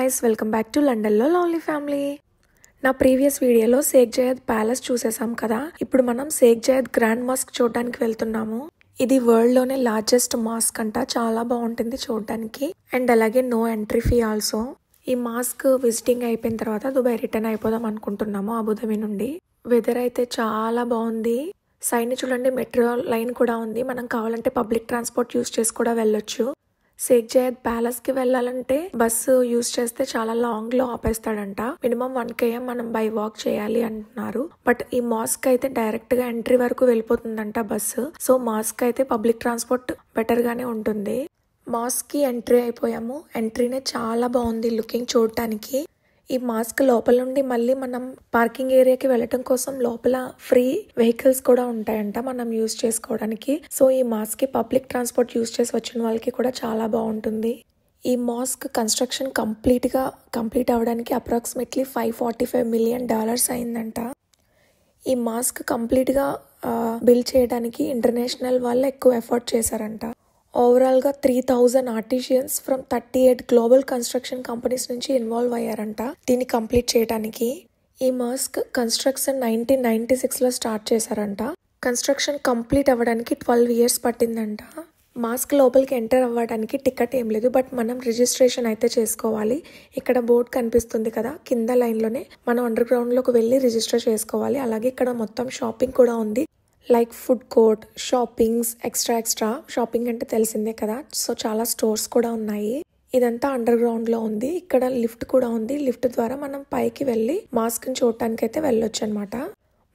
guys, welcome back to London లో lovely family. నా previous వీడియోలో షేక్ జయద్ ప్యాలెస్ చూసేసాం కదా. ఇప్పుడు మనం షేక్ జయద్ గ్రాండ్ మాస్క్ చూడడానికి వెళ్తున్నాము. ఇది వరల్డ్ లోనే లార్జెస్ట్ మాస్క్ అంట. చాలా బాగుంటుంది చూడడానికి. అండ్ అలాగే నో ఎంట్రీ ఫీ ఆల్సో. ఈ మాస్క్ విజిటింగ్ అయిపోయిన తర్వాత దుబాయ్ రిటర్న్ అయిపోదాం అనుకుంటున్నాము అబుదాబి నుండి. వెదర్ అయితే చాలా బాగుంది. సైడ్ ని చూడండి, మెట్రో లైన్ కూడా ఉంది. మనం కావాలంటే పబ్లిక్ ట్రాన్స్పోర్ట్ యూస్ చేసి కూడా వెళ్ళొచ్చు. షేక్ జయద్ ప్యాలెస్ కి వెళ్ళాలంటే బస్సు యూస్ చేస్తే చాలా లాంగ్ లో ఆపేస్తాడంట. మినిమం 1 km మనం బై వాక్ చేయాలి అంటున్నారు. బట్ ఈ మాస్క్ అయితే డైరెక్ట్ గా ఎంట్రీ వరకు వెళ్ళిపోతుందంట బస్సు. సో మాస్క్ అయితే పబ్లిక్ ట్రాన్స్పోర్ట్ బెటర్ గానే ఉంటుంది. మాస్క్ కి ఎంట్రీ అయిపోయాము. ఎంట్రీనే చాలా బాగుంది లుకింగ్ చూడటానికి. ఈ మాస్క్ లోపల నుండి మళ్ళీ మనం పార్కింగ్ ఏరియాకి వెళ్ళటం కోసం లోపల ఫ్రీ వెహికల్స్ కూడా ఉంటాయంట మనం యూజ్ చేసుకోవడానికి. సో ఈ మాస్క్ కి పబ్లిక్ ట్రాన్స్పోర్ట్ యూజ్ చేసి వచ్చిన వాళ్ళకి కూడా చాలా బాగుంటుంది. ఈ మాస్క్ కన్స్ట్రక్షన్ కంప్లీట్ అవ్వడానికి అప్రాక్సిమేట్లీ $545 million అయిందంట. ఈ మాస్క్ కంప్లీట్ గా బిల్డ్ చేయడానికి ఇంటర్నేషనల్ వాళ్ళు ఎక్కువ ఎఫర్ట్ చేశారంట. ఓవరాల్ గా 3000 artisans from 38 global construction companies నుంచి ఇన్వాల్వ్ అయ్యారంట దీన్ని కంప్లీట్ చేయడానికి. ఈ మాస్క్ కన్స్ట్రక్షన్ 1996 లో స్టార్ట్ చేశారంట. కన్స్ట్రక్షన్ కంప్లీట్ అవ్వడానికి 12 years పట్టిందంట. మాస్క్ లోపలికి ఎంటర్ అవ్వడానికి టికెట్ ఏం లేదు, బట్ మనం రిజిస్ట్రేషన్ అయితే చేసుకోవాలి. ఇక్కడ బోర్డు కనిపిస్తుంది కదా, కింద లైన్ లోనే మనం అండర్ గ్రౌండ్ లోకి వెళ్ళి రిజిస్టర్ చేసుకోవాలి. అలాగే ఇక్కడ మొత్తం షాపింగ్ కూడా ఉంది. Like food court, shoppings, extra shopping అంటే తెలిసిందే కదా. సో చాలా స్టోర్స్ కూడా ఉన్నాయి. ఇదంతా అండర్ గ్రౌండ్ లో ఉంది. ఇక్కడ లిఫ్ట్ కూడా ఉంది. లిఫ్ట్ ద్వారా మనం పైకి వెళ్ళి మాస్క్ ని చూడటానికి అయితే వెళ్ళొచ్చు అనమాట.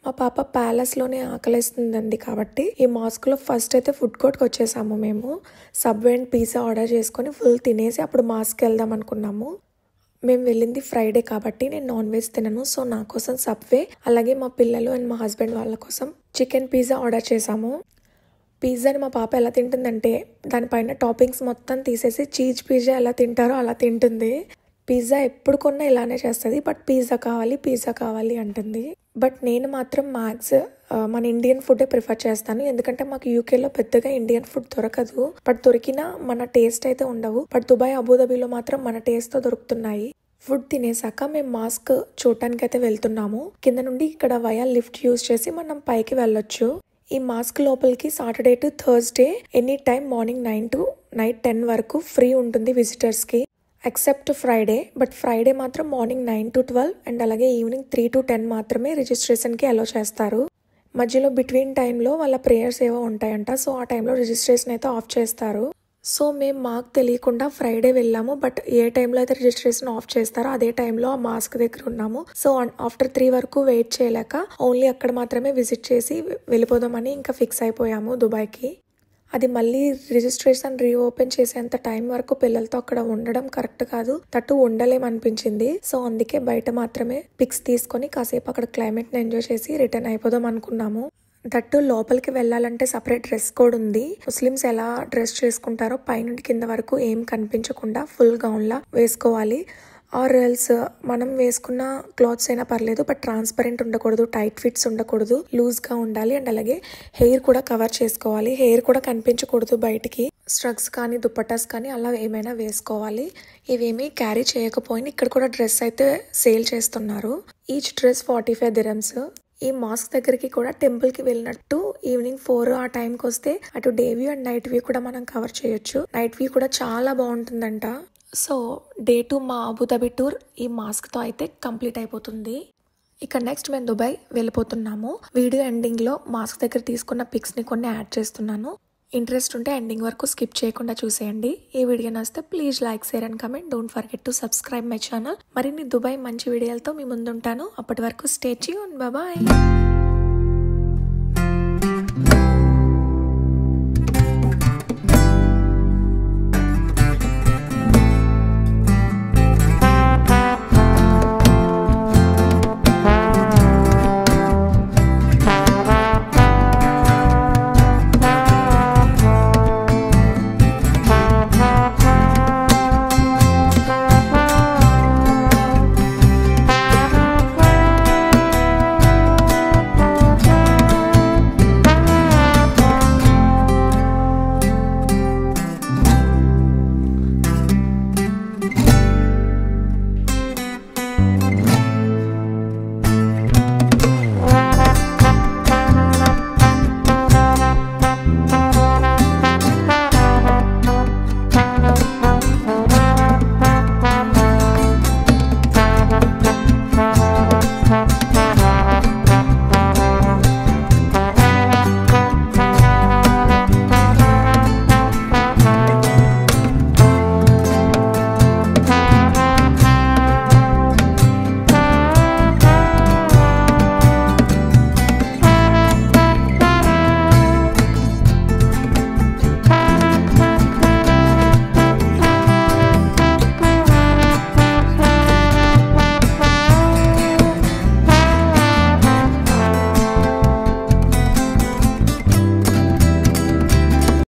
మా పాప ప్యాలెస్ లోనే ఆకలిస్తుందండి కాబట్టి ఈ మాస్క్ లో ఫస్ట్ అయితే ఫుడ్ కోర్ట్ కి వచ్చేసాము. మేము సబ్వే అండ్ పిజ్జా ఆర్డర్ చేసుకుని ఫుల్ తినేసి అప్పుడు మాస్క్ వెళ్దాం అనుకున్నాము. మేము వెళ్ళింది ఫ్రైడే కాబట్టి నేను నాన్ వెజ్ తినను. సో నా కోసం సబ్వే, అలాగే మా పిల్లలు అండ్ మా హస్బెండ్ వాళ్ళ కోసం చికెన్ పిజ్జా ఆర్డర్ చేసాము. పిజ్జాని మా పాప ఎలా తింటుందంటే దానిపైన టాపింగ్స్ మొత్తం తీసేసి చీజ్ పిజ్జా ఎలా తింటారో అలా తింటుంది. పిజ్జా ఎప్పుడు కొన్నా ఇలానే చేస్తుంది. బట్ పిజ్జా కావాలి అంటుంది. బట్ నేను మాత్రం మన ఇండియన్ ఫుడ్ ప్రిఫర్ చేస్తాను. ఎందుకంటే మాకు యూకేలో పెద్దగా ఇండియన్ ఫుడ్ దొరకదు. బట్ దొరికినా మన టేస్ట్ అయితే ఉండవు. బట్ దుబాయ్ అబుదాబిలో మాత్రం మన టేస్ట్ తో దొరుకుతున్నాయి. ఫుడ్ తినేసాక మేము మాస్క్ చూడటానికి అయితే వెళ్తున్నాము. కింద నుండి ఇక్కడ వయా లిఫ్ట్ యూజ్ చేసి మనం పైకి వెళ్ళొచ్చు. ఈ మాస్క్ లోపలికి Saturday to Thursday any time morning 9 to night 10 వరకు ఫ్రీ ఉంటుంది విజిటర్స్ కి, ఎక్సెప్ట్ ఫ్రైడే. బట్ ఫ్రైడే మాత్రం మార్నింగ్ 9 to 12 అండ్ అలాగే ఈవినింగ్ 3 to 10 మాత్రమే రిజిస్ట్రేషన్ కి అలో చేస్తారు. మధ్యలో బిట్వీన్ టైంలో వాళ్ళ ప్రేయర్స్ ఏవో ఉంటాయంట. సో ఆ టైంలో రిజిస్ట్రేషన్ అయితే ఆఫ్ చేస్తారు. సో మేము మాకు తెలియకుండా ఫ్రైడే వెళ్ళాము. బట్ ఏ టైంలో అయితే రిజిస్ట్రేషన్ ఆఫ్ చేస్తారో అదే టైంలో ఆ మాస్క్ దగ్గర ఉన్నాము. సో ఆఫ్టర్ 3 వరకు వెయిట్ చేయలేక ఓన్లీ అక్కడ మాత్రమే విజిట్ చేసి వెళ్ళిపోదామని ఇంకా ఫిక్స్ అయిపోయాము దుబాయ్కి. అది మళ్ళీ రిజిస్ట్రేషన్ రీఓపెన్ చేసేంత టైం వరకు పిల్లలతో అక్కడ ఉండడం కరెక్ట్ కాదు. తట్టు ఉండలేమనిపించింది. సో అందుకే బయట మాత్రమే పిక్స్ తీసుకొని కాసేపు అక్కడ క్లైమేట్ ని ఎంజాయ్ చేసి రిటర్న్ అయిపోదాం అనుకున్నాము. దట్టు లోపలికి వెళ్ళాలంటే సపరేట్ డ్రెస్ కోడ్ ఉంది. ముస్లిమ్స్ ఎలా డ్రెస్ చేసుకుంటారో పైనుండి కింద వరకు ఏం కనిపించకుండా ఫుల్ గౌన్ లా వేసుకోవాలి. ఆర్ ఎల్స్ మనం వేసుకున్న క్లాత్స్ అయినా పర్లేదు, బట్ ట్రాన్స్పరెంట్ ఉండకూడదు, టైట్ ఫిట్స్ ఉండకూడదు, లూజ్ గా ఉండాలి. అండ్ అలాగే హెయిర్ కూడా కవర్ చేసుకోవాలి. హెయిర్ కూడా కనిపించకూడదు బయటికి. స్ట్రగ్స్ కానీ దుప్పటాస్ కానీ అలా ఏమైనా వేసుకోవాలి. ఇవేమీ క్యారీ చేయకపోయినా ఇక్కడ కూడా డ్రెస్ అయితే సేల్ చేస్తున్నారు. Each dress 45 dirhams. ఈ మాస్క్ దగ్గరికి కూడా టెంపుల్ కి వెళ్ళినట్టు ఈవినింగ్ 4 ఆ టైంకి వస్తే అటు day view and night view కూడా మనం కవర్ చేయొచ్చు. నైట్ వ్యూ కూడా చాలా బాగుంటుందంట. సో డే 2 మా అబుదాబి టూర్ ఈ మాస్క్ తో అయితే కంప్లీట్ అయిపోతుంది. ఇక నెక్స్ట్ మేము దుబాయ్ వెళ్ళిపోతున్నాము. వీడియో ఎండింగ్ లో మాస్క్ దగ్గర తీసుకున్న పిక్స్ ని కొన్ని యాడ్ చేస్తున్నాను. ఇంట్రెస్ట్ ఉంటే ఎండింగ్ వరకు స్కిప్ చేయకుండా చూసేయండి. ఈ వీడియో నచ్చితే please like, share and comment. Don't forget to subscribe my channel. మరిన్ని దుబాయ్ మంచి వీడియోలతో మీ ముందుంటాను. అప్పటి వరకు స్టే ట్యూన్. బాయ్.